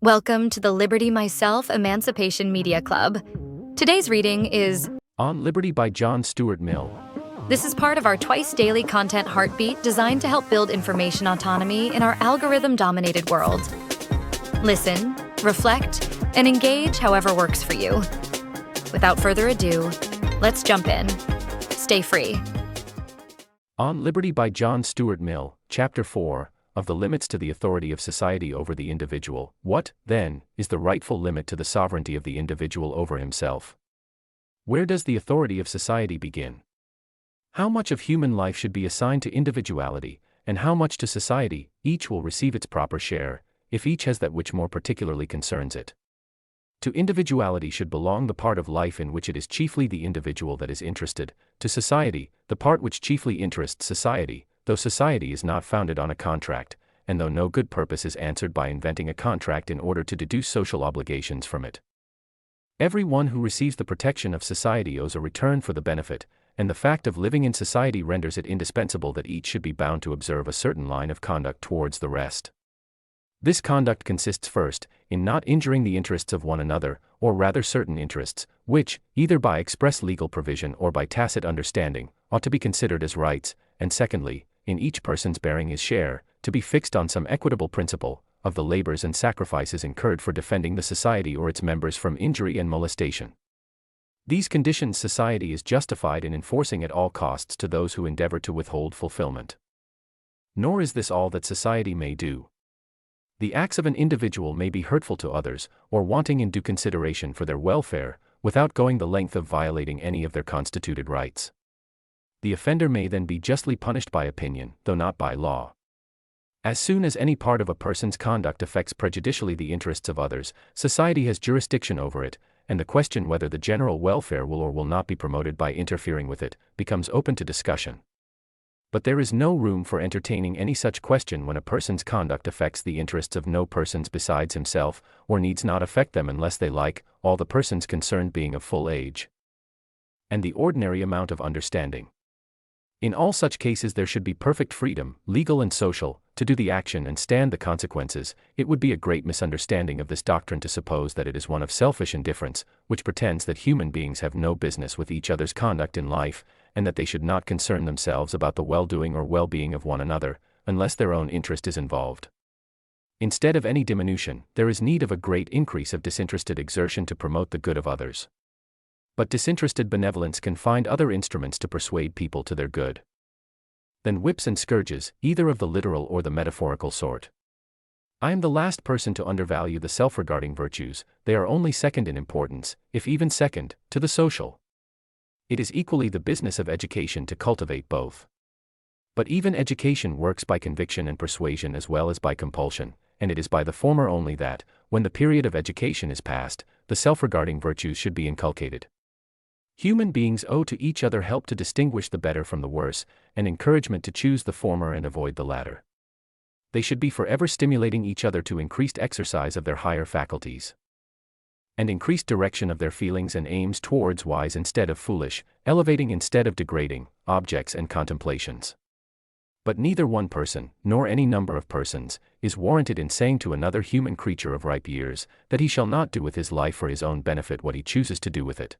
Welcome to the Liberty Myself Emancipation Media Club. Today's reading is On Liberty by John Stuart Mill. This is part of our twice-daily content heartbeat designed to help build information autonomy in our algorithm-dominated world. Listen, reflect, and engage however works for you. Without further ado, let's jump in. Stay free. On Liberty by John Stuart Mill, Chapter 4, of the Limits to the Authority of Society over the Individual. What, then, is the rightful limit to the sovereignty of the individual over himself? Where does the authority of society begin? How much of human life should be assigned to individuality, and how much to society? Each will receive its proper share, if each has that which more particularly concerns it. To individuality should belong the part of life in which it is chiefly the individual that is interested, to society, the part which chiefly interests society, though society is not founded on a contract, and though no good purpose is answered by inventing a contract in order to deduce social obligations from it. Every one who receives the protection of society owes a return for the benefit, and the fact of living in society renders it indispensable that each should be bound to observe a certain line of conduct towards the rest. This conduct consists first, in not injuring the interests of one another, or rather certain interests, which, either by express legal provision or by tacit understanding, ought to be considered as rights, and secondly, in each person's bearing his share, to be fixed on some equitable principle, of the labors and sacrifices incurred for defending the society or its members from injury and molestation. These conditions society is justified in enforcing at all costs to those who endeavor to withhold fulfillment. Nor is this all that society may do. The acts of an individual may be hurtful to others, or wanting in due consideration for their welfare, without going the length of violating any of their constituted rights. The offender may then be justly punished by opinion, though not by law. As soon as any part of a person's conduct affects prejudicially the interests of others, society has jurisdiction over it, and the question whether the general welfare will or will not be promoted by interfering with it, becomes open to discussion. But there is no room for entertaining any such question when a person's conduct affects the interests of no persons besides himself, or needs not affect them unless they like, all the persons concerned being of full age and the ordinary amount of understanding. In all such cases there should be perfect freedom, legal and social, to do the action and stand the consequences. It would be a great misunderstanding of this doctrine to suppose that it is one of selfish indifference, which pretends that human beings have no business with each other's conduct in life, and that they should not concern themselves about the well-doing or well-being of one another, unless their own interest is involved. Instead of any diminution, there is need of a great increase of disinterested exertion to promote the good of others. But disinterested benevolence can find other instruments to persuade people to their good than whips and scourges, either of the literal or the metaphorical sort. I am the last person to undervalue the self-regarding virtues. They are only second in importance, if even second, to the social. It is equally the business of education to cultivate both. But even education works by conviction and persuasion as well as by compulsion, and it is by the former only that, when the period of education is past, the self-regarding virtues should be inculcated. Human beings owe to each other help to distinguish the better from the worse, and encouragement to choose the former and avoid the latter. They should be forever stimulating each other to increased exercise of their higher faculties, and increased direction of their feelings and aims towards wise instead of foolish, elevating instead of degrading, objects and contemplations. But neither one person, nor any number of persons, is warranted in saying to another human creature of ripe years, that he shall not do with his life for his own benefit what he chooses to do with it.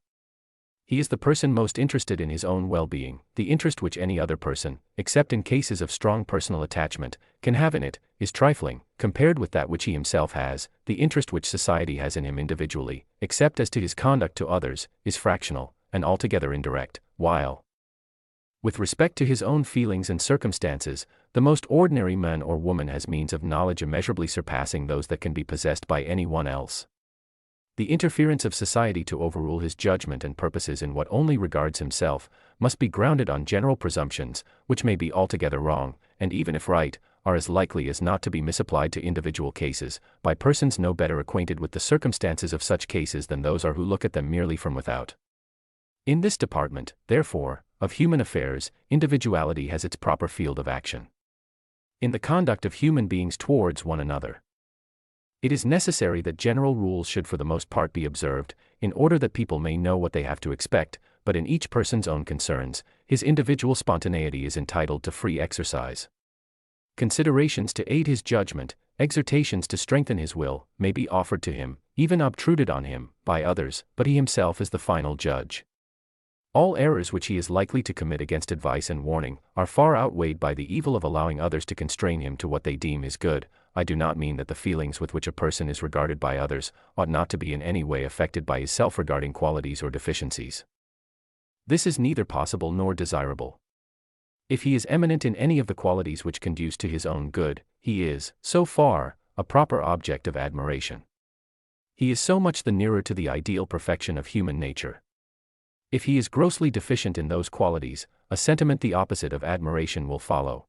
He is the person most interested in his own well-being. The interest which any other person, except in cases of strong personal attachment, can have in it, is trifling, compared with that which he himself has. The interest which society has in him individually, except as to his conduct to others, is fractional, and altogether indirect, while, with respect to his own feelings and circumstances, the most ordinary man or woman has means of knowledge immeasurably surpassing those that can be possessed by any one else. The interference of society to overrule his judgment and purposes in what only regards himself, must be grounded on general presumptions, which may be altogether wrong, and even if right, are as likely as not to be misapplied to individual cases, by persons no better acquainted with the circumstances of such cases than those are who look at them merely from without. In this department, therefore, of human affairs, individuality has its proper field of action. In the conduct of human beings towards one another, it is necessary that general rules should for the most part be observed, in order that people may know what they have to expect, but in each person's own concerns, his individual spontaneity is entitled to free exercise. Considerations to aid his judgment, exhortations to strengthen his will may be offered to him, even obtruded on him, by others, but he himself is the final judge. All errors which he is likely to commit against advice and warning are far outweighed by the evil of allowing others to constrain him to what they deem is good. I do not mean that the feelings with which a person is regarded by others ought not to be in any way affected by his self-regarding qualities or deficiencies. This is neither possible nor desirable. If he is eminent in any of the qualities which conduce to his own good, he is, so far, a proper object of admiration. He is so much the nearer to the ideal perfection of human nature. If he is grossly deficient in those qualities, a sentiment the opposite of admiration will follow.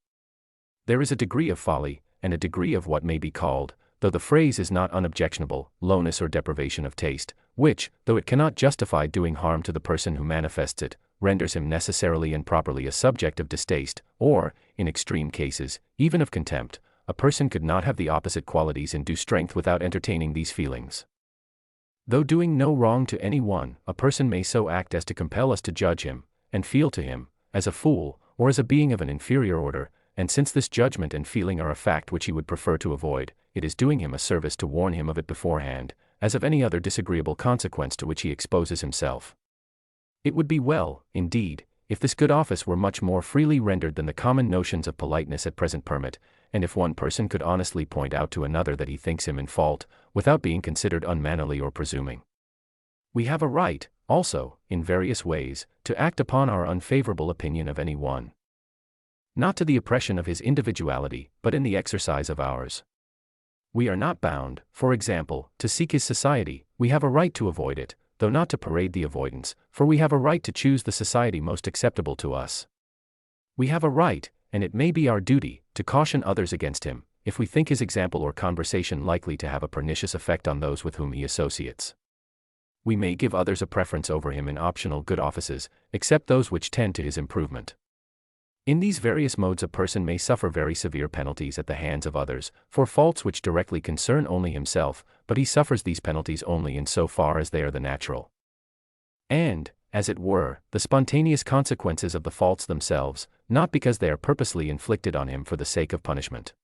There is a degree of folly, and a degree of what may be called, though the phrase is not unobjectionable, lowness or deprivation of taste, which, though it cannot justify doing harm to the person who manifests it, renders him necessarily and properly a subject of distaste, or, in extreme cases, even of contempt. A person could not have the opposite qualities in due strength without entertaining these feelings. Though doing no wrong to any one, a person may so act as to compel us to judge him, and feel to him, as a fool, or as a being of an inferior order, and since this judgment and feeling are a fact which he would prefer to avoid, it is doing him a service to warn him of it beforehand, as of any other disagreeable consequence to which he exposes himself. It would be well, indeed, if this good office were much more freely rendered than the common notions of politeness at present permit, and if one person could honestly point out to another that he thinks him in fault, without being considered unmannerly or presuming. We have a right, also, in various ways, to act upon our unfavorable opinion of any one. Not to the oppression of his individuality, but in the exercise of ours. We are not bound, for example, to seek his society. We have a right to avoid it, though not to parade the avoidance, for we have a right to choose the society most acceptable to us. We have a right, and it may be our duty, to caution others against him, if we think his example or conversation likely to have a pernicious effect on those with whom he associates. We may give others a preference over him in optional good offices, except those which tend to his improvement. In these various modes a person may suffer very severe penalties at the hands of others, for faults which directly concern only himself, but he suffers these penalties only in so far as they are the natural, and, as it were, the spontaneous consequences of the faults themselves, not because they are purposely inflicted on him for the sake of punishment.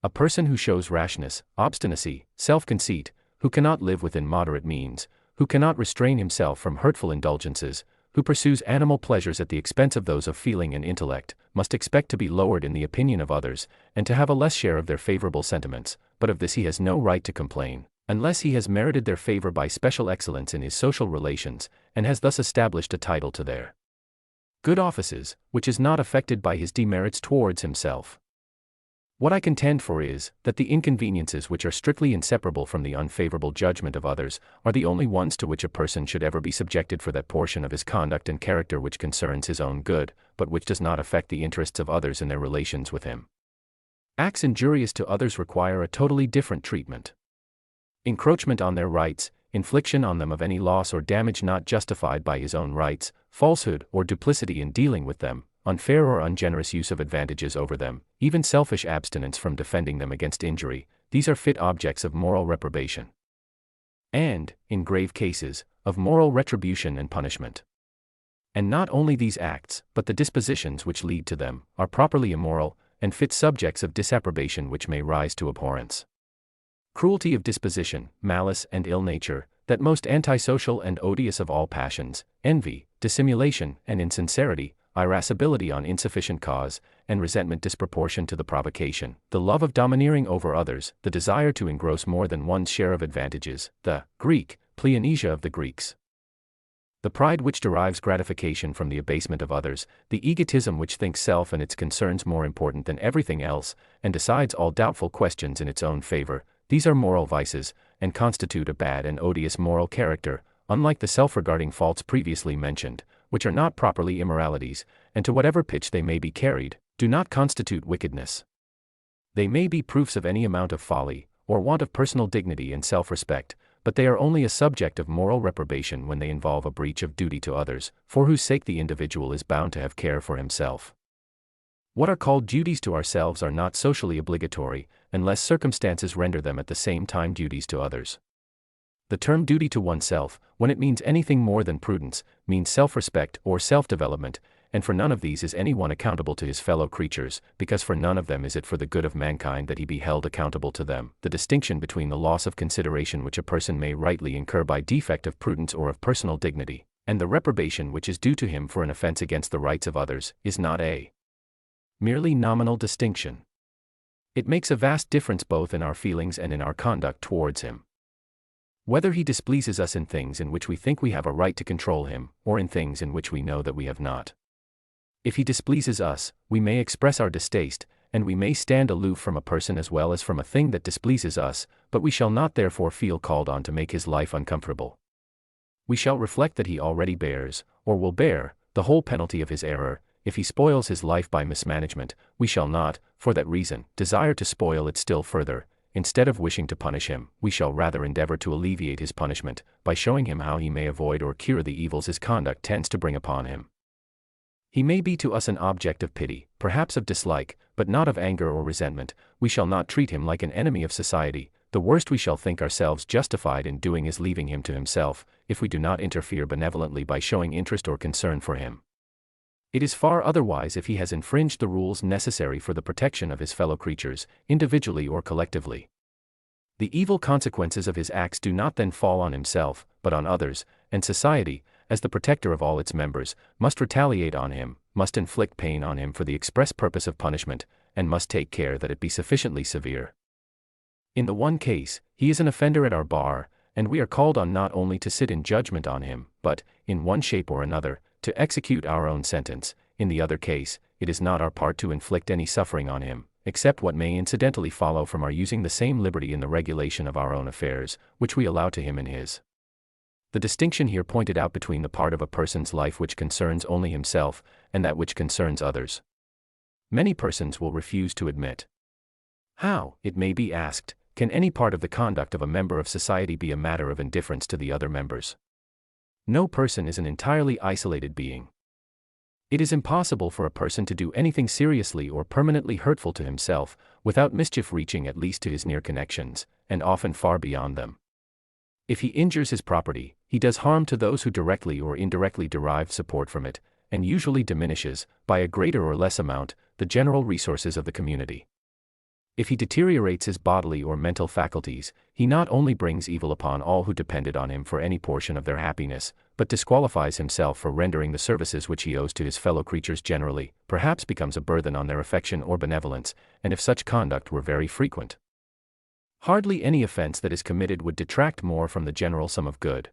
A person who shows rashness, obstinacy, self-conceit, who cannot live within moderate means, who cannot restrain himself from hurtful indulgences, who pursues animal pleasures at the expense of those of feeling and intellect, must expect to be lowered in the opinion of others, and to have a less share of their favorable sentiments, but of this he has no right to complain, unless he has merited their favor by special excellence in his social relations, and has thus established a title to their good offices, which is not affected by his demerits towards himself. What I contend for is, that the inconveniences which are strictly inseparable from the unfavorable judgment of others, are the only ones to which a person should ever be subjected for that portion of his conduct and character which concerns his own good, but which does not affect the interests of others in their relations with him. Acts injurious to others require a totally different treatment. Encroachment on their rights, infliction on them of any loss or damage not justified by his own rights, falsehood or duplicity in dealing with them, unfair or ungenerous use of advantages over them, even selfish abstinence from defending them against injury, these are fit objects of moral reprobation. And, in grave cases, of moral retribution and punishment. And not only these acts, but the dispositions which lead to them, are properly immoral, and fit subjects of disapprobation which may rise to abhorrence. Cruelty of disposition, malice and ill nature, that most antisocial and odious of all passions, envy, dissimulation and insincerity, irascibility on insufficient cause, and resentment disproportioned to the provocation, the love of domineering over others, the desire to engross more than one's share of advantages, the Greek, pleonesia of the Greeks. The pride which derives gratification from the abasement of others, the egotism which thinks self and its concerns more important than everything else, and decides all doubtful questions in its own favor, these are moral vices, and constitute a bad and odious moral character, unlike the self-regarding faults previously mentioned, which are not properly immoralities, and to whatever pitch they may be carried, do not constitute wickedness. They may be proofs of any amount of folly, or want of personal dignity and self-respect, but they are only a subject of moral reprobation when they involve a breach of duty to others, for whose sake the individual is bound to have care for himself. What are called duties to ourselves are not socially obligatory, unless circumstances render them at the same time duties to others. The term duty to oneself, when it means anything more than prudence, means self-respect or self-development, and for none of these is any one accountable to his fellow creatures, because for none of them is it for the good of mankind that he be held accountable to them. The distinction between the loss of consideration which a person may rightly incur by defect of prudence or of personal dignity, and the reprobation which is due to him for an offense against the rights of others, is not a merely nominal distinction. It makes a vast difference both in our feelings and in our conduct towards him. Whether he displeases us in things in which we think we have a right to control him, or in things in which we know that we have not. If he displeases us, we may express our distaste, and we may stand aloof from a person as well as from a thing that displeases us, but we shall not therefore feel called on to make his life uncomfortable. We shall reflect that he already bears, or will bear, the whole penalty of his error. If he spoils his life by mismanagement, we shall not, for that reason, desire to spoil it still further. Instead of wishing to punish him, we shall rather endeavor to alleviate his punishment, by showing him how he may avoid or cure the evils his conduct tends to bring upon him. He may be to us an object of pity, perhaps of dislike, but not of anger or resentment. We shall not treat him like an enemy of society. The worst we shall think ourselves justified in doing is leaving him to himself, if we do not interfere benevolently by showing interest or concern for him. It is far otherwise if he has infringed the rules necessary for the protection of his fellow creatures, individually or collectively. The evil consequences of his acts do not then fall on himself, but on others, and society, as the protector of all its members, must retaliate on him, must inflict pain on him for the express purpose of punishment, and must take care that it be sufficiently severe. In the one case, he is an offender at our bar, and we are called on not only to sit in judgment on him, but, in one shape or another, to execute our own sentence. In the other case, it is not our part to inflict any suffering on him, except what may incidentally follow from our using the same liberty in the regulation of our own affairs, which we allow to him in his. The distinction here pointed out between the part of a person's life which concerns only himself, and that which concerns others, many persons will refuse to admit. How, it may be asked, can any part of the conduct of a member of society be a matter of indifference to the other members? No person is an entirely isolated being. It is impossible for a person to do anything seriously or permanently hurtful to himself, without mischief reaching at least to his near connections, and often far beyond them. If he injures his property, he does harm to those who directly or indirectly derive support from it, and usually diminishes, by a greater or less amount, the general resources of the community. If he deteriorates his bodily or mental faculties, he not only brings evil upon all who depended on him for any portion of their happiness, but disqualifies himself for rendering the services which he owes to his fellow creatures generally, perhaps becomes a burthen on their affection or benevolence, and if such conduct were very frequent, hardly any offense that is committed would detract more from the general sum of good.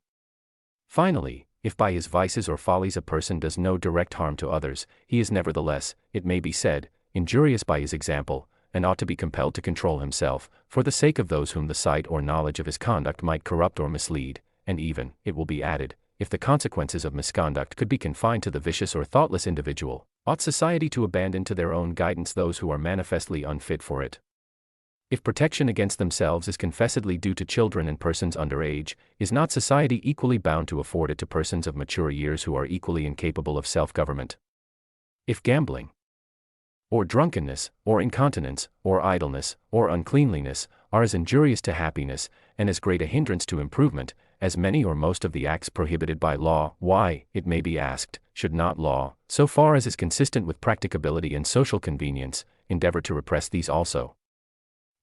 Finally, if by his vices or follies a person does no direct harm to others, he is nevertheless, it may be said, injurious by his example, and ought to be compelled to control himself, for the sake of those whom the sight or knowledge of his conduct might corrupt or mislead, and even, it will be added, if the consequences of misconduct could be confined to the vicious or thoughtless individual, ought society to abandon to their own guidance those who are manifestly unfit for it. If protection against themselves is confessedly due to children and persons under age, is not society equally bound to afford it to persons of mature years who are equally incapable of self-government? If gambling, or drunkenness, or incontinence, or idleness, or uncleanliness, are as injurious to happiness, and as great a hindrance to improvement, as many or most of the acts prohibited by law, why, it may be asked, should not law, so far as is consistent with practicability and social convenience, endeavor to repress these also?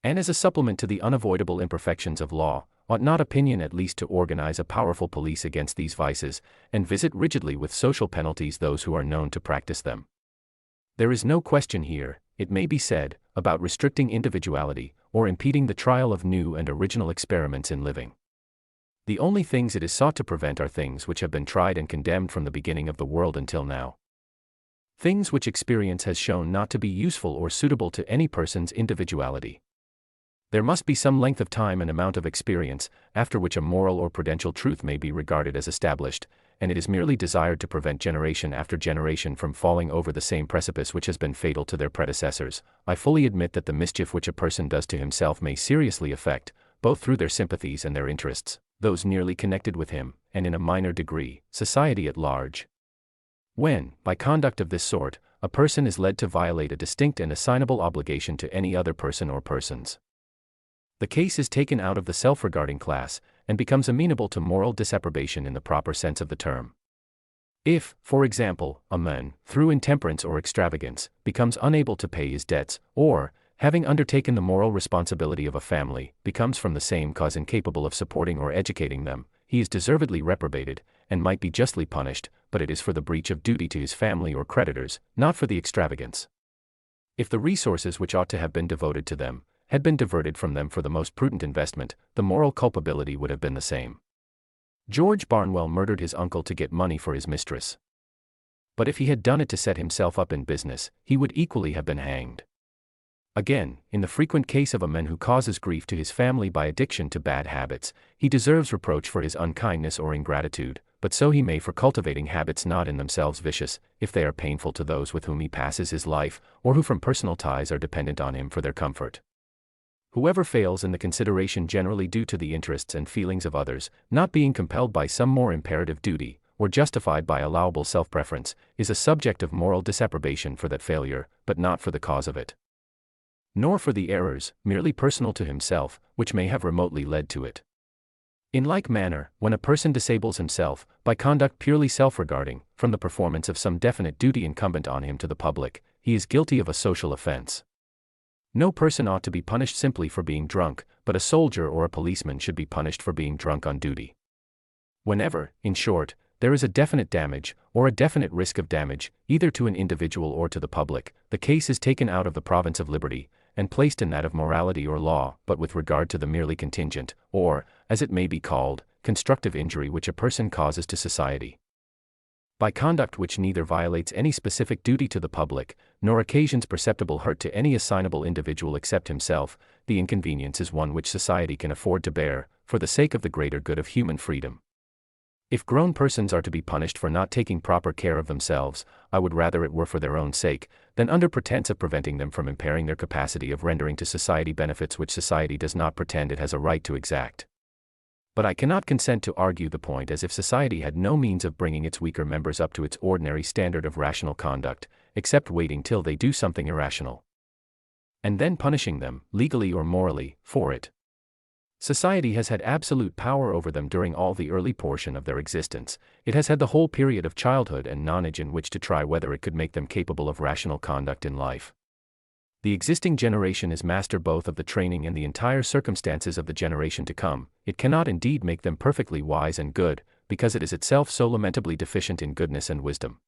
And as a supplement to the unavoidable imperfections of law, ought not opinion at least to organize a powerful police against these vices, and visit rigidly with social penalties those who are known to practice them? There is no question here, it may be said, about restricting individuality, or impeding the trial of new and original experiments in living. The only things it is sought to prevent are things which have been tried and condemned from the beginning of the world until now. Things which experience has shown not to be useful or suitable to any person's individuality. There must be some length of time and amount of experience, after which a moral or prudential truth may be regarded as established, and it is merely desired to prevent generation after generation from falling over the same precipice which has been fatal to their predecessors. I fully admit that the mischief which a person does to himself may seriously affect, both through their sympathies and their interests, those nearly connected with him, and in a minor degree, society at large. When, by conduct of this sort, a person is led to violate a distinct and assignable obligation to any other person or persons, the case is taken out of the self-regarding class, and becomes amenable to moral disapprobation in the proper sense of the term. If, for example, a man, through intemperance or extravagance, becomes unable to pay his debts, or, having undertaken the moral responsibility of a family, becomes from the same cause incapable of supporting or educating them, he is deservedly reprobated, and might be justly punished, but it is for the breach of duty to his family or creditors, not for the extravagance. If the resources which ought to have been devoted to them had been diverted from them for the most prudent investment, the moral culpability would have been the same. George Barnwell murdered his uncle to get money for his mistress. But if he had done it to set himself up in business, he would equally have been hanged. Again, in the frequent case of a man who causes grief to his family by addiction to bad habits, he deserves reproach for his unkindness or ingratitude, but so he may for cultivating habits not in themselves vicious, if they are painful to those with whom he passes his life, or who from personal ties are dependent on him for their comfort. Whoever fails in the consideration generally due to the interests and feelings of others, not being compelled by some more imperative duty, or justified by allowable self-preference, is a subject of moral disapprobation for that failure, but not for the cause of it, nor for the errors, merely personal to himself, which may have remotely led to it. In like manner, when a person disables himself, by conduct purely self-regarding, from the performance of some definite duty incumbent on him to the public, he is guilty of a social offense. No person ought to be punished simply for being drunk, but a soldier or a policeman should be punished for being drunk on duty. Whenever, in short, there is a definite damage, or a definite risk of damage, either to an individual or to the public, the case is taken out of the province of liberty, and placed in that of morality or law, but with regard to the merely contingent, or, as it may be called, constructive injury which a person causes to society. By conduct which neither violates any specific duty to the public, nor occasions perceptible hurt to any assignable individual except himself, the inconvenience is one which society can afford to bear, for the sake of the greater good of human freedom. If grown persons are to be punished for not taking proper care of themselves, I would rather it were for their own sake, than under pretense of preventing them from impairing their capacity of rendering to society benefits which society does not pretend it has a right to exact. But I cannot consent to argue the point as if society had no means of bringing its weaker members up to its ordinary standard of rational conduct, except waiting till they do something irrational, and then punishing them, legally or morally, for it. Society has had absolute power over them during all the early portion of their existence. It has had the whole period of childhood and nonage in which to try whether it could make them capable of rational conduct in life. The existing generation is master both of the training and the entire circumstances of the generation to come. It cannot indeed make them perfectly wise and good, because it is itself so lamentably deficient in goodness and wisdom.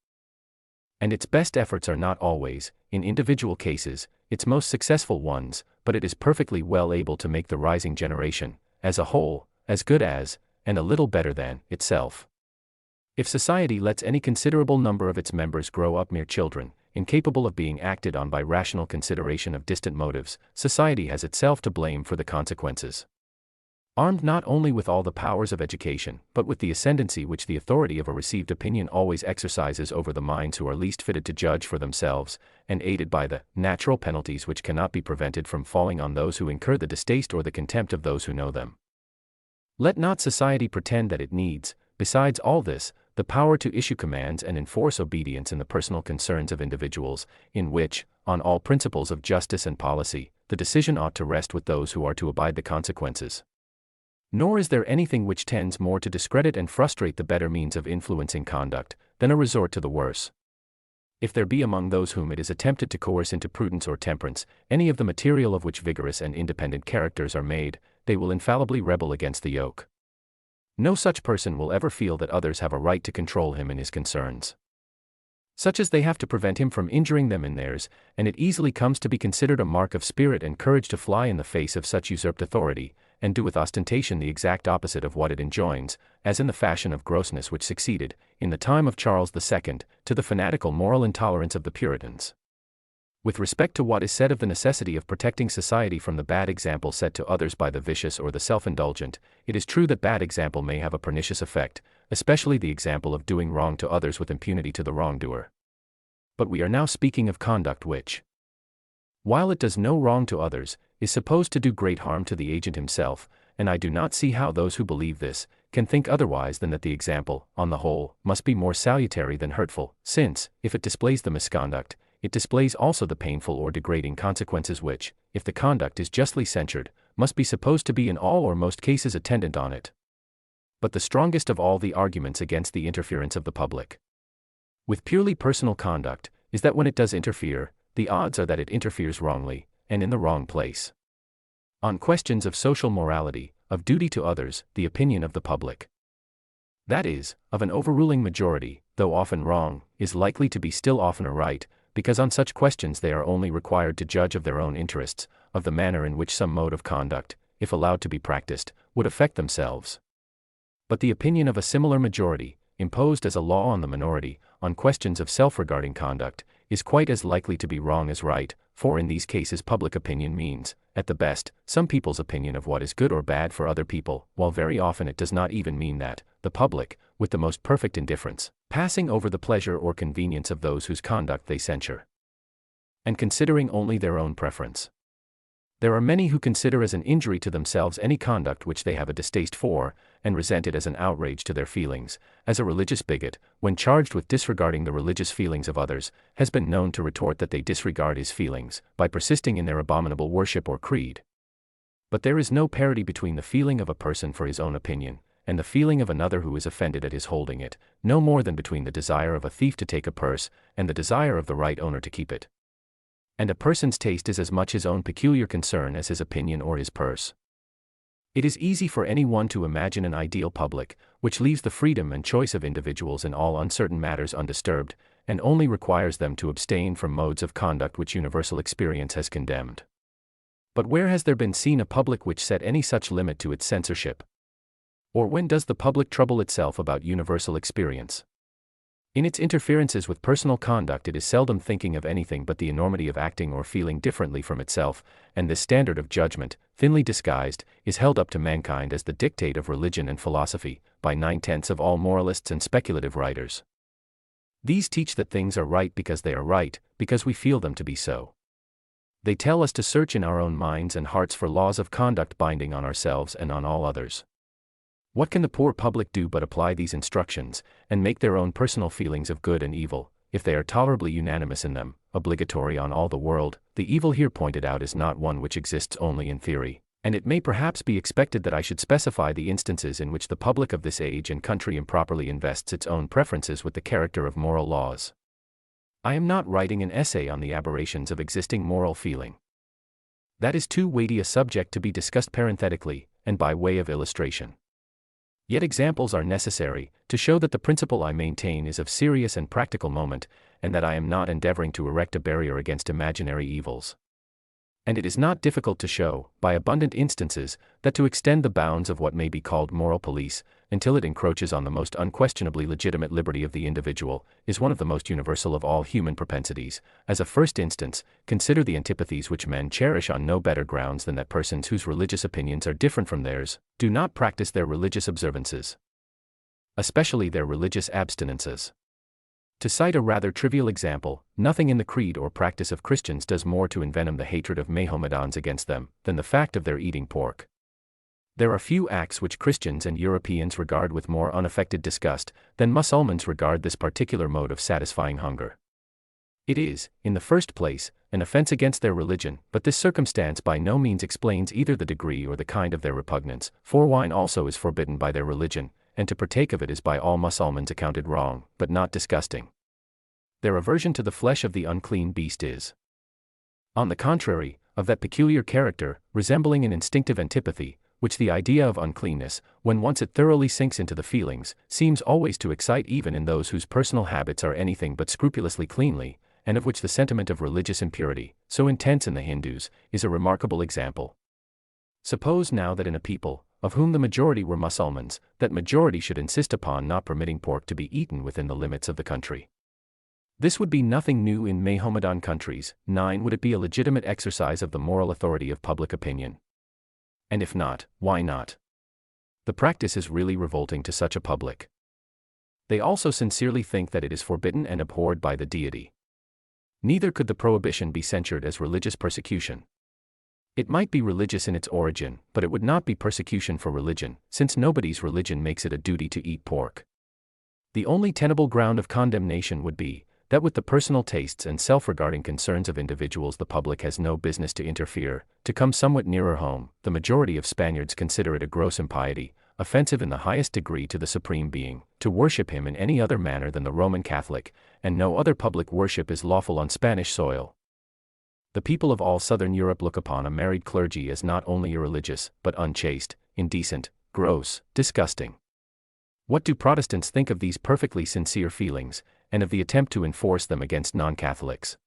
And its best efforts are not always, in individual cases, its most successful ones, but it is perfectly well able to make the rising generation, as a whole, as good as, and a little better than, itself. If society lets any considerable number of its members grow up mere children, incapable of being acted on by rational consideration of distant motives, society has itself to blame for the consequences. Armed not only with all the powers of education, but with the ascendancy which the authority of a received opinion always exercises over the minds who are least fitted to judge for themselves, and aided by the natural penalties which cannot be prevented from falling on those who incur the distaste or the contempt of those who know them. Let not society pretend that it needs, besides all this, the power to issue commands and enforce obedience in the personal concerns of individuals, in which, on all principles of justice and policy, the decision ought to rest with those who are to abide the consequences. Nor is there anything which tends more to discredit and frustrate the better means of influencing conduct, than a resort to the worse. If there be among those whom it is attempted to coerce into prudence or temperance, any of the material of which vigorous and independent characters are made, they will infallibly rebel against the yoke. No such person will ever feel that others have a right to control him in his concerns, such as they have to prevent him from injuring them in theirs, and it easily comes to be considered a mark of spirit and courage to fly in the face of such usurped authority, and do with ostentation the exact opposite of what it enjoins, as in the fashion of grossness which succeeded, in the time of Charles II, to the fanatical moral intolerance of the Puritans. With respect to what is said of the necessity of protecting society from the bad example set to others by the vicious or the self-indulgent, it is true that bad example may have a pernicious effect, especially the example of doing wrong to others with impunity to the wrongdoer. But we are now speaking of conduct which, while it does no wrong to others, is supposed to do great harm to the agent himself, and I do not see how those who believe this can think otherwise than that the example, on the whole, must be more salutary than hurtful, since, if it displays the misconduct, it displays also the painful or degrading consequences which, if the conduct is justly censured, must be supposed to be in all or most cases attendant on it. But the strongest of all the arguments against the interference of the public with purely personal conduct is that when it does interfere, the odds are that it interferes wrongly, and in the wrong place. On questions of social morality, of duty to others, the opinion of the public, that is, of an overruling majority, though often wrong, is likely to be still oftener right, because on such questions they are only required to judge of their own interests, of the manner in which some mode of conduct, if allowed to be practiced, would affect themselves. But the opinion of a similar majority, imposed as a law on the minority, on questions of self-regarding conduct, is quite as likely to be wrong as right, for in these cases public opinion means, at the best, some people's opinion of what is good or bad for other people, while very often it does not even mean that, the public, with the most perfect indifference, passing over the pleasure or convenience of those whose conduct they censure, and considering only their own preference. There are many who consider as an injury to themselves any conduct which they have a distaste for, and resent it as an outrage to their feelings, as a religious bigot, when charged with disregarding the religious feelings of others, has been known to retort that they disregard his feelings, by persisting in their abominable worship or creed. But there is no parity between the feeling of a person for his own opinion, and the feeling of another who is offended at his holding it, no more than between the desire of a thief to take a purse, and the desire of the right owner to keep it. And a person's taste is as much his own peculiar concern as his opinion or his purse. It is easy for anyone to imagine an ideal public, which leaves the freedom and choice of individuals in all uncertain matters undisturbed, and only requires them to abstain from modes of conduct which universal experience has condemned. But where has there been seen a public which set any such limit to its censorship? Or when does the public trouble itself about universal experience? In its interferences with personal conduct it is seldom thinking of anything but the enormity of acting or feeling differently from itself, and this standard of judgment, thinly disguised, is held up to mankind as the dictate of religion and philosophy, by 9/10 of all moralists and speculative writers. These teach that things are right because they are right, because we feel them to be so. They tell us to search in our own minds and hearts for laws of conduct binding on ourselves and on all others. What can the poor public do but apply these instructions, and make their own personal feelings of good and evil, if they are tolerably unanimous in them, obligatory on all the world? The evil here pointed out is not one which exists only in theory, and it may perhaps be expected that I should specify the instances in which the public of this age and country improperly invests its own preferences with the character of moral laws. I am not writing an essay on the aberrations of existing moral feeling. That is too weighty a subject to be discussed parenthetically, and by way of illustration. Yet examples are necessary, to show that the principle I maintain is of serious and practical moment, and that I am not endeavoring to erect a barrier against imaginary evils. And it is not difficult to show, by abundant instances, that to extend the bounds of what may be called moral police, until it encroaches on the most unquestionably legitimate liberty of the individual, is one of the most universal of all human propensities. As a first instance, consider the antipathies which men cherish on no better grounds than that persons whose religious opinions are different from theirs, do not practice their religious observances, especially their religious abstinences. To cite a rather trivial example, nothing in the creed or practice of Christians does more to envenom the hatred of Mohammedans against them, than the fact of their eating pork. There are few acts which Christians and Europeans regard with more unaffected disgust, than Mussulmans regard this particular mode of satisfying hunger. It is, in the first place, an offense against their religion, but this circumstance by no means explains either the degree or the kind of their repugnance, for wine also is forbidden by their religion, and to partake of it is by all Mussulmans accounted wrong, but not disgusting. Their aversion to the flesh of the unclean beast is, on the contrary, of that peculiar character, resembling an instinctive antipathy, which the idea of uncleanness, when once it thoroughly sinks into the feelings, seems always to excite even in those whose personal habits are anything but scrupulously cleanly, and of which the sentiment of religious impurity, so intense in the Hindus, is a remarkable example. Suppose now that in a people, of whom the majority were Mussulmans, that majority should insist upon not permitting pork to be eaten within the limits of the country. This would be nothing new in Mohammedan countries. 9. Would it be a legitimate exercise of the moral authority of public opinion? And if not, why not? The practice is really revolting to such a public. They also sincerely think that it is forbidden and abhorred by the deity. Neither could the prohibition be censured as religious persecution. It might be religious in its origin, but it would not be persecution for religion, since nobody's religion makes it a duty to eat pork. The only tenable ground of condemnation would be that with the personal tastes and self-regarding concerns of individuals the public has no business to interfere. To come somewhat nearer home, the majority of Spaniards consider it a gross impiety, offensive in the highest degree to the Supreme Being, to worship him in any other manner than the Roman Catholic, and no other public worship is lawful on Spanish soil. The people of all southern Europe look upon a married clergy as not only irreligious, but unchaste, indecent, gross, disgusting. What do Protestants think of these perfectly sincere feelings, and of the attempt to enforce them against non-Catholics?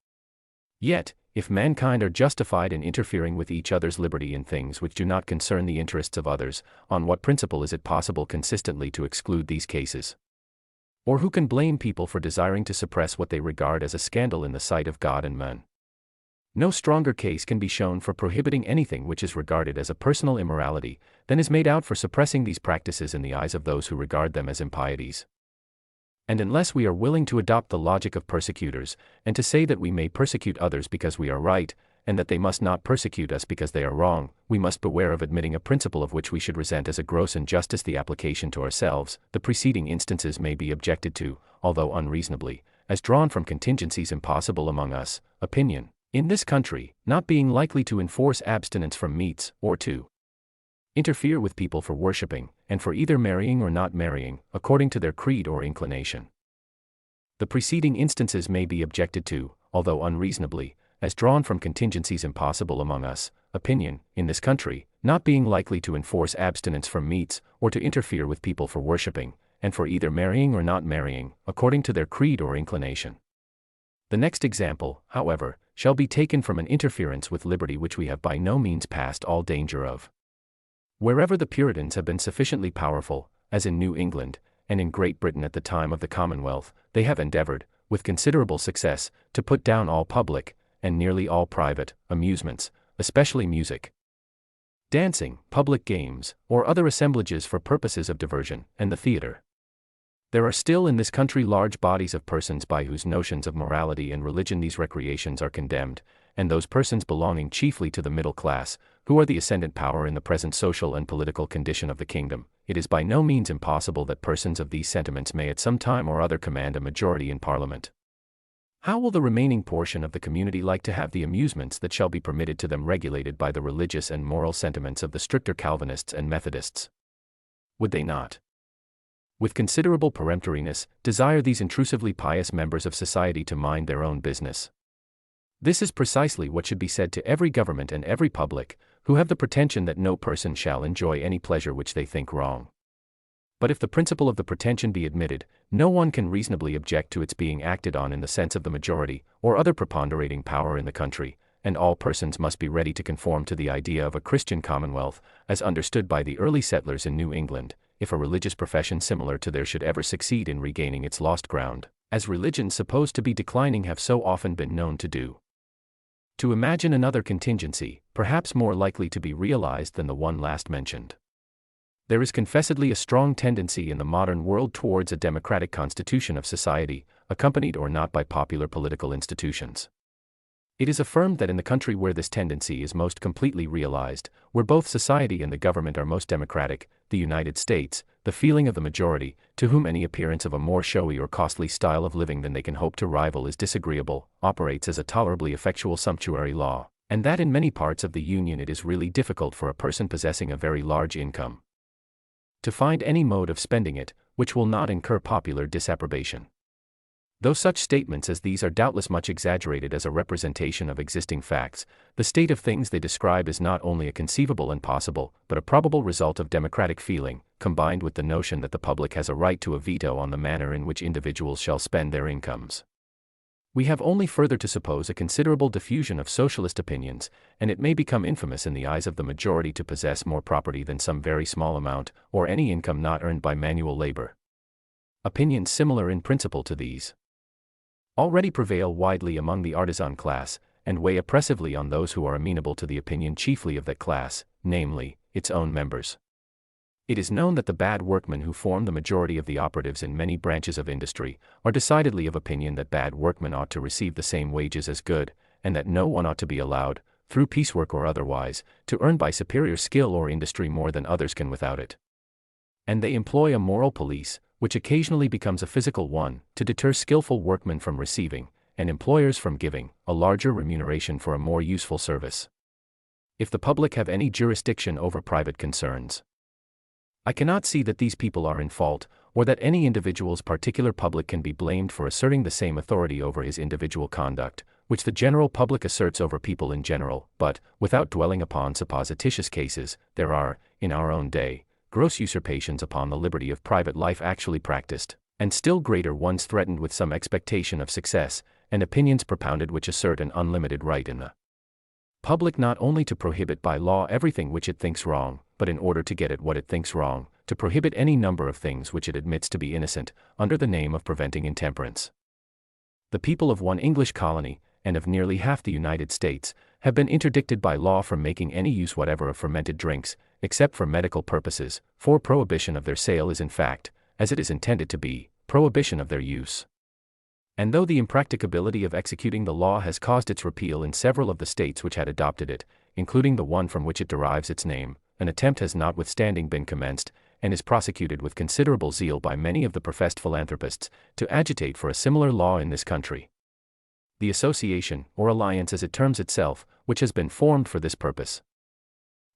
Yet, if mankind are justified in interfering with each other's liberty in things which do not concern the interests of others, on what principle is it possible consistently to exclude these cases? Or who can blame people for desiring to suppress what they regard as a scandal in the sight of God and men? No stronger case can be shown for prohibiting anything which is regarded as a personal immorality than is made out for suppressing these practices in the eyes of those who regard them as impieties. And unless we are willing to adopt the logic of persecutors, and to say that we may persecute others because we are right, and that they must not persecute us because they are wrong, we must beware of admitting a principle of which we should resent as a gross injustice the application to ourselves. The preceding instances may be objected to, although unreasonably, as drawn from contingencies impossible among us, opinion, in this country, not being likely to enforce abstinence from meats, or to interfere with people for worshipping, and for either marrying or not marrying, according to their creed or inclination. The preceding instances may be objected to, although unreasonably, as drawn from contingencies impossible among us, opinion, in this country, not being likely to enforce abstinence from meats, or to interfere with people for worshipping, and for either marrying or not marrying, according to their creed or inclination. The next example, however, shall be taken from an interference with liberty which we have by no means passed all danger of. Wherever the Puritans have been sufficiently powerful, as in New England, and in Great Britain at the time of the Commonwealth, they have endeavored, with considerable success, to put down all public, and nearly all private, amusements, especially music, dancing, public games, or other assemblages for purposes of diversion, and the theatre. There are still in this country large bodies of persons by whose notions of morality and religion these recreations are condemned, and those persons belonging chiefly to the middle class, who are the ascendant power in the present social and political condition of the kingdom. It is by no means impossible that persons of these sentiments may at some time or other command a majority in Parliament. How will the remaining portion of the community like to have the amusements that shall be permitted to them regulated by the religious and moral sentiments of the stricter Calvinists and Methodists? Would they not, with considerable peremptoriness, desire these intrusively pious members of society to mind their own business? This is precisely what should be said to every government and every public, who have the pretension that no person shall enjoy any pleasure which they think wrong. But if the principle of the pretension be admitted, no one can reasonably object to its being acted on in the sense of the majority, or other preponderating power in the country, and all persons must be ready to conform to the idea of a Christian commonwealth, as understood by the early settlers in New England, if a religious profession similar to theirs should ever succeed in regaining its lost ground, as religions supposed to be declining have so often been known to do. To imagine another contingency, perhaps more likely to be realized than the one last mentioned. There is confessedly a strong tendency in the modern world towards a democratic constitution of society, accompanied or not by popular political institutions. It is affirmed that in the country where this tendency is most completely realized, where both society and the government are most democratic, the United States, the feeling of the majority, to whom any appearance of a more showy or costly style of living than they can hope to rival is disagreeable, operates as a tolerably effectual sumptuary law, and that in many parts of the Union it is really difficult for a person possessing a very large income to find any mode of spending it, which will not incur popular disapprobation. Though such statements as these are doubtless much exaggerated as a representation of existing facts, the state of things they describe is not only a conceivable and possible, but a probable result of democratic feeling, combined with the notion that the public has a right to a veto on the manner in which individuals shall spend their incomes. We have only further to suppose a considerable diffusion of socialist opinions, and it may become infamous in the eyes of the majority to possess more property than some very small amount, or any income not earned by manual labor. Opinions similar in principle to these already prevail widely among the artisan class, and weigh oppressively on those who are amenable to the opinion chiefly of that class, namely, its own members. It is known that the bad workmen who form the majority of the operatives in many branches of industry are decidedly of opinion that bad workmen ought to receive the same wages as good, and that no one ought to be allowed, through piecework or otherwise, to earn by superior skill or industry more than others can without it. And they employ a moral police, which occasionally becomes a physical one, to deter skillful workmen from receiving, and employers from giving, a larger remuneration for a more useful service. If the public have any jurisdiction over private concerns, I cannot see that these people are in fault, or that any individual's particular public can be blamed for asserting the same authority over his individual conduct, which the general public asserts over people in general, but, without dwelling upon supposititious cases, there are, in our own day, gross usurpations upon the liberty of private life actually practiced, and still greater ones threatened with some expectation of success, and opinions propounded which assert an unlimited right in the public not only to prohibit by law everything which it thinks wrong, but in order to get at what it thinks wrong, to prohibit any number of things which it admits to be innocent, under the name of preventing intemperance. The people of one English colony, and of nearly half the United States, have been interdicted by law from making any use whatever of fermented drinks, except for medical purposes, for prohibition of their sale is in fact, as it is intended to be, prohibition of their use. And though the impracticability of executing the law has caused its repeal in several of the states which had adopted it, including the one from which it derives its name, an attempt has notwithstanding been commenced, and is prosecuted with considerable zeal by many of the professed philanthropists, to agitate for a similar law in this country. The association, or alliance as it terms itself, which has been formed for this purpose,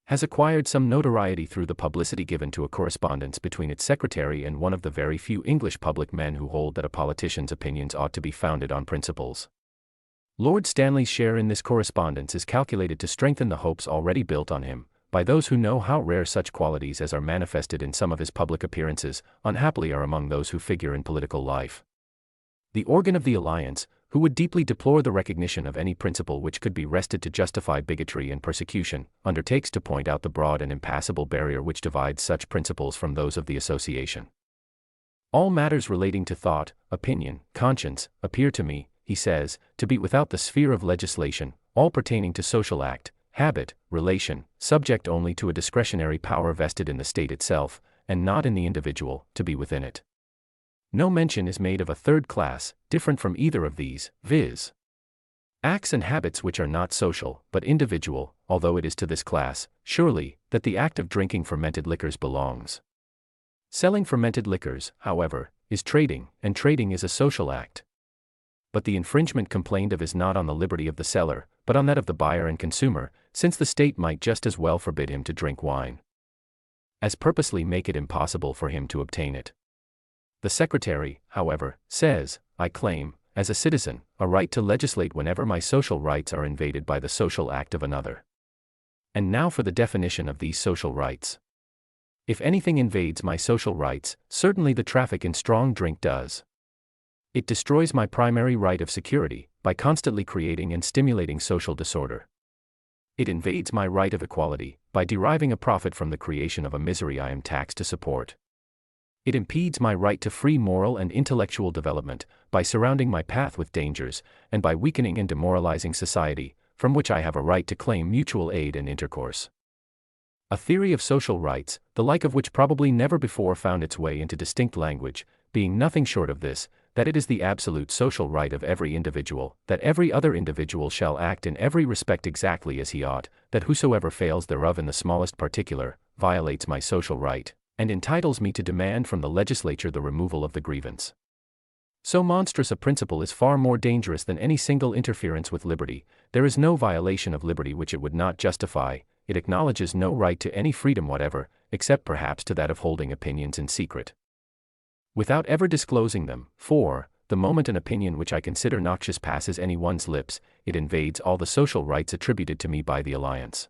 has acquired some notoriety through the publicity given to a correspondence between its secretary and one of the very few English public men who hold that a politician's opinions ought to be founded on principles. Lord Stanley's share in this correspondence is calculated to strengthen the hopes already built on him, by those who know how rare such qualities as are manifested in some of his public appearances, unhappily are among those who figure in political life. The organ of the alliance, who would deeply deplore the recognition of any principle which could be wrested to justify bigotry and persecution, undertakes to point out the broad and impassable barrier which divides such principles from those of the association. All matters relating to thought, opinion, conscience, appear to me, he says, to be without the sphere of legislation, all pertaining to social act, habit, relation, subject only to a discretionary power vested in the state itself, and not in the individual, to be within it. No mention is made of a third class, different from either of these, viz. acts and habits which are not social, but individual, although it is to this class, surely, that the act of drinking fermented liquors belongs. Selling fermented liquors, however, is trading, and trading is a social act. But the infringement complained of is not on the liberty of the seller, but on that of the buyer and consumer, since the state might just as well forbid him to drink wine as purposely make it impossible for him to obtain it. The Secretary, however, says, I claim, as a citizen, a right to legislate whenever my social rights are invaded by the social act of another. And now for the definition of these social rights. If anything invades my social rights, certainly the traffic in strong drink does. It destroys my primary right of security, by constantly creating and stimulating social disorder. It invades my right of equality, by deriving a profit from the creation of a misery I am taxed to support. It impedes my right to free moral and intellectual development, by surrounding my path with dangers, and by weakening and demoralizing society, from which I have a right to claim mutual aid and intercourse. A theory of social rights, the like of which probably never before found its way into distinct language, being nothing short of this, that it is the absolute social right of every individual, that every other individual shall act in every respect exactly as he ought, that whosoever fails thereof in the smallest particular, violates my social right, and entitles me to demand from the legislature the removal of the grievance. So monstrous a principle is far more dangerous than any single interference with liberty. There is no violation of liberty which it would not justify. It acknowledges no right to any freedom whatever, except perhaps to that of holding opinions in secret, without ever disclosing them, for, the moment an opinion which I consider noxious passes any one's lips, it invades all the social rights attributed to me by the alliance.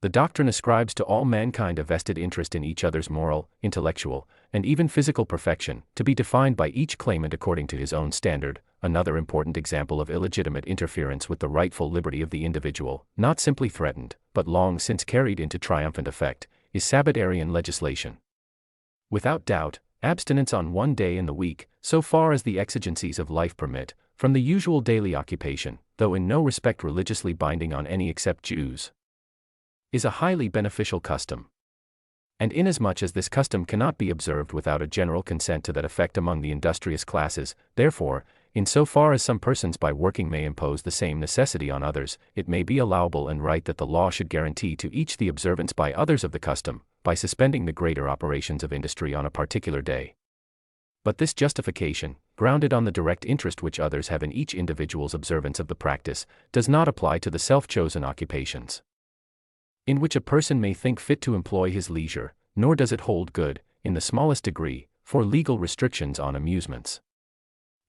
The doctrine ascribes to all mankind a vested interest in each other's moral, intellectual, and even physical perfection, to be defined by each claimant according to his own standard. Another important example of illegitimate interference with the rightful liberty of the individual, not simply threatened, but long since carried into triumphant effect, is Sabbatarian legislation. Without doubt, abstinence on one day in the week, so far as the exigencies of life permit, from the usual daily occupation, though in no respect religiously binding on any except Jews, is a highly beneficial custom. And inasmuch as this custom cannot be observed without a general consent to that effect among the industrious classes, therefore, in so far as some persons by working may impose the same necessity on others, it may be allowable and right that the law should guarantee to each the observance by others of the custom, by suspending the greater operations of industry on a particular day. But this justification, grounded on the direct interest which others have in each individual's observance of the practice, does not apply to the self-chosen occupations in which a person may think fit to employ his leisure, nor does it hold good, in the smallest degree, for legal restrictions on amusements.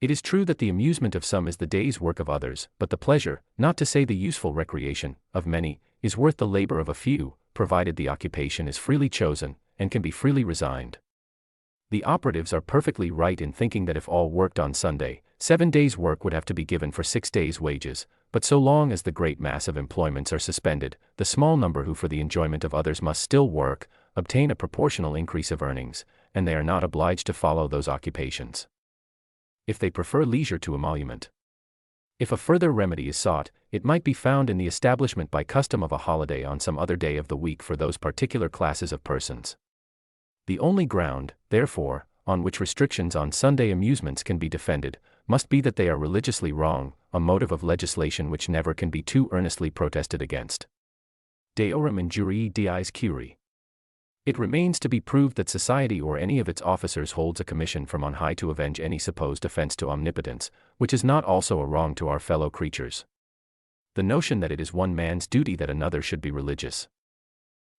It is true that the amusement of some is the day's work of others, but the pleasure, not to say the useful recreation, of many, is worth the labor of a few, provided the occupation is freely chosen, and can be freely resigned. The operatives are perfectly right in thinking that if all worked on Sunday, 7 days' work would have to be given for 6 days' wages, but so long as the great mass of employments are suspended, the small number who for the enjoyment of others must still work, obtain a proportional increase of earnings, and they are not obliged to follow those occupations, if they prefer leisure to emolument. If a further remedy is sought, it might be found in the establishment by custom of a holiday on some other day of the week for those particular classes of persons. The only ground, therefore, on which restrictions on Sunday amusements can be defended, must be that they are religiously wrong, a motive of legislation which never can be too earnestly protested against. Deorum injuriae diis curi. It remains to be proved that society or any of its officers holds a commission from on high to avenge any supposed offense to omnipotence, which is not also a wrong to our fellow creatures. The notion that it is one man's duty that another should be religious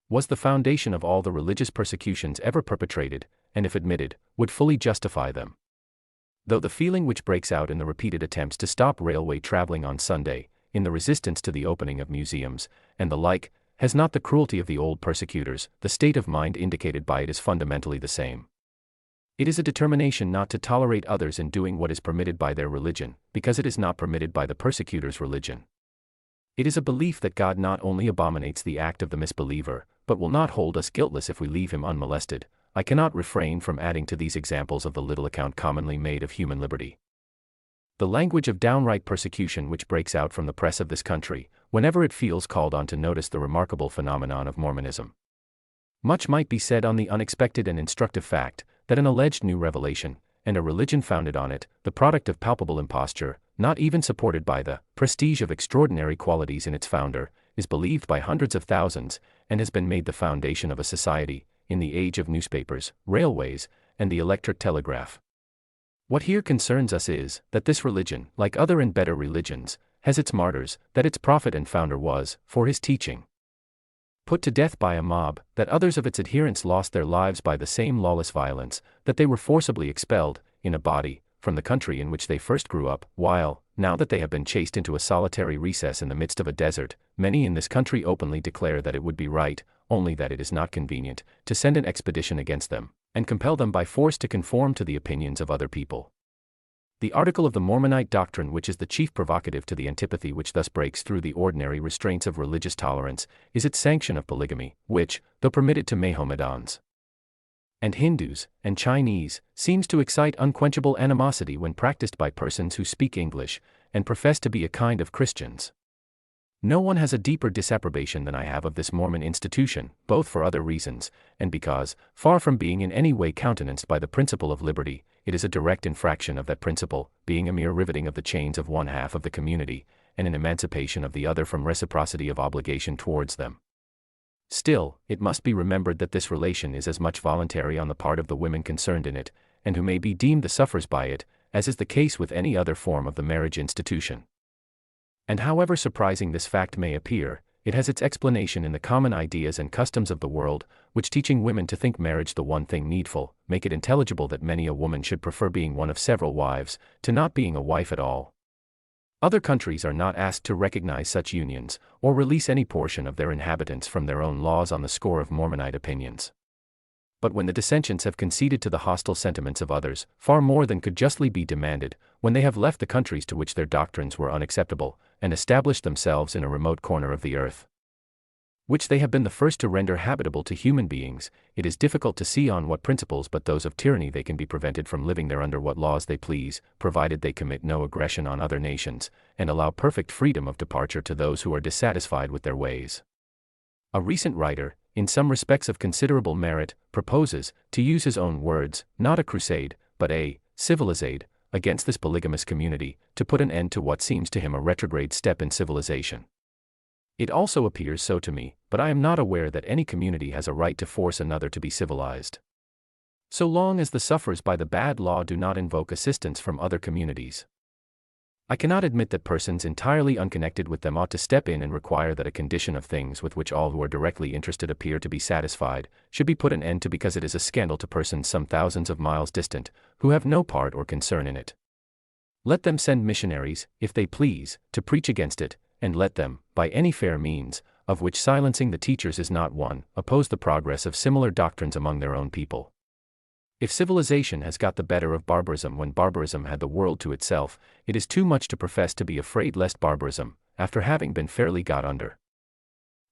was the foundation of all the religious persecutions ever perpetrated, and if admitted, would fully justify them. Though the feeling which breaks out in the repeated attempts to stop railway traveling on Sunday, in the resistance to the opening of museums, and the like, has not the cruelty of the old persecutors, the state of mind indicated by it is fundamentally the same. It is a determination not to tolerate others in doing what is permitted by their religion, because it is not permitted by the persecutor's religion. It is a belief that God not only abominates the act of the misbeliever, but will not hold us guiltless if we leave him unmolested. I cannot refrain from adding to these examples of the little account commonly made of human liberty the language of downright persecution which breaks out from the press of this country, whenever it feels called on to notice the remarkable phenomenon of Mormonism. Much might be said on the unexpected and instructive fact that an alleged new revelation, and a religion founded on it, the product of palpable imposture, not even supported by the prestige of extraordinary qualities in its founder, is believed by hundreds of thousands, and has been made the foundation of a society, in the age of newspapers, railways, and the electric telegraph. What here concerns us is, that this religion, like other and better religions, has its martyrs, that its prophet and founder was, for his teaching, put to death by a mob, that others of its adherents lost their lives by the same lawless violence, that they were forcibly expelled, in a body, from the country in which they first grew up, while, now that they have been chased into a solitary recess in the midst of a desert, many in this country openly declare that it would be right, only that it is not convenient, to send an expedition against them, and compel them by force to conform to the opinions of other people. The article of the Mormonite doctrine which is the chief provocative to the antipathy which thus breaks through the ordinary restraints of religious tolerance, is its sanction of polygamy, which, though permitted to Mahomedans and Hindus, and Chinese, seems to excite unquenchable animosity when practiced by persons who speak English, and profess to be a kind of Christians. No one has a deeper disapprobation than I have of this Mormon institution, both for other reasons, and because, far from being in any way countenanced by the principle of liberty, it is a direct infraction of that principle, being a mere riveting of the chains of one half of the community, and an emancipation of the other from reciprocity of obligation towards them. Still, it must be remembered that this relation is as much voluntary on the part of the women concerned in it, and who may be deemed the sufferers by it, as is the case with any other form of the marriage institution. And however surprising this fact may appear, it has its explanation in the common ideas and customs of the world, which teaching women to think marriage the one thing needful, make it intelligible that many a woman should prefer being one of several wives, to not being a wife at all. Other countries are not asked to recognize such unions, or release any portion of their inhabitants from their own laws on the score of Mormonite opinions. But when the dissentients have conceded to the hostile sentiments of others, far more than could justly be demanded, when they have left the countries to which their doctrines were unacceptable, and established themselves in a remote corner of the earth, which they have been the first to render habitable to human beings, it is difficult to see on what principles but those of tyranny they can be prevented from living there under what laws they please, provided they commit no aggression on other nations, and allow perfect freedom of departure to those who are dissatisfied with their ways. A recent writer, in some respects of considerable merit, proposes, to use his own words, not a crusade, but a civilizade, against this polygamous community, to put an end to what seems to him a retrograde step in civilization. It also appears so to me, but I am not aware that any community has a right to force another to be civilized, so long as the sufferers by the bad law do not invoke assistance from other communities. I cannot admit that persons entirely unconnected with them ought to step in and require that a condition of things with which all who are directly interested appear to be satisfied should be put an end to because it is a scandal to persons some thousands of miles distant, who have no part or concern in it. Let them send missionaries, if they please, to preach against it, and let them, by any fair means, of which silencing the teachers is not one, oppose the progress of similar doctrines among their own people. If civilization has got the better of barbarism when barbarism had the world to itself, it is too much to profess to be afraid lest barbarism, after having been fairly got under,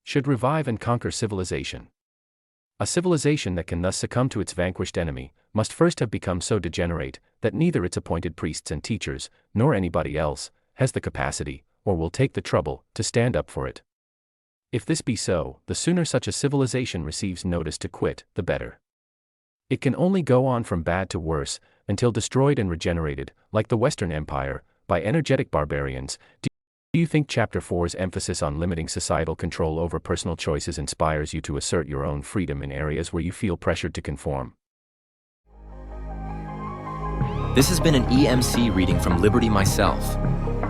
should revive and conquer civilization. A civilization that can thus succumb to its vanquished enemy, must first have become so degenerate, that neither its appointed priests and teachers, nor anybody else, has the capacity, or will take the trouble, to stand up for it. If this be so, the sooner such a civilization receives notice to quit, the better. It can only go on from bad to worse, until destroyed and regenerated, like the Western Empire, by energetic barbarians. Do you think Chapter 4's emphasis on limiting societal control over personal choices inspires you to assert your own freedom in areas where you feel pressured to conform? This has been an EMC reading from Liberty Myself.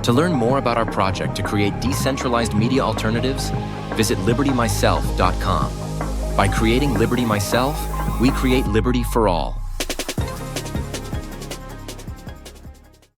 To learn more about our project to create decentralized media alternatives, visit libertymyself.com. By creating Liberty Myself, we create liberty for all.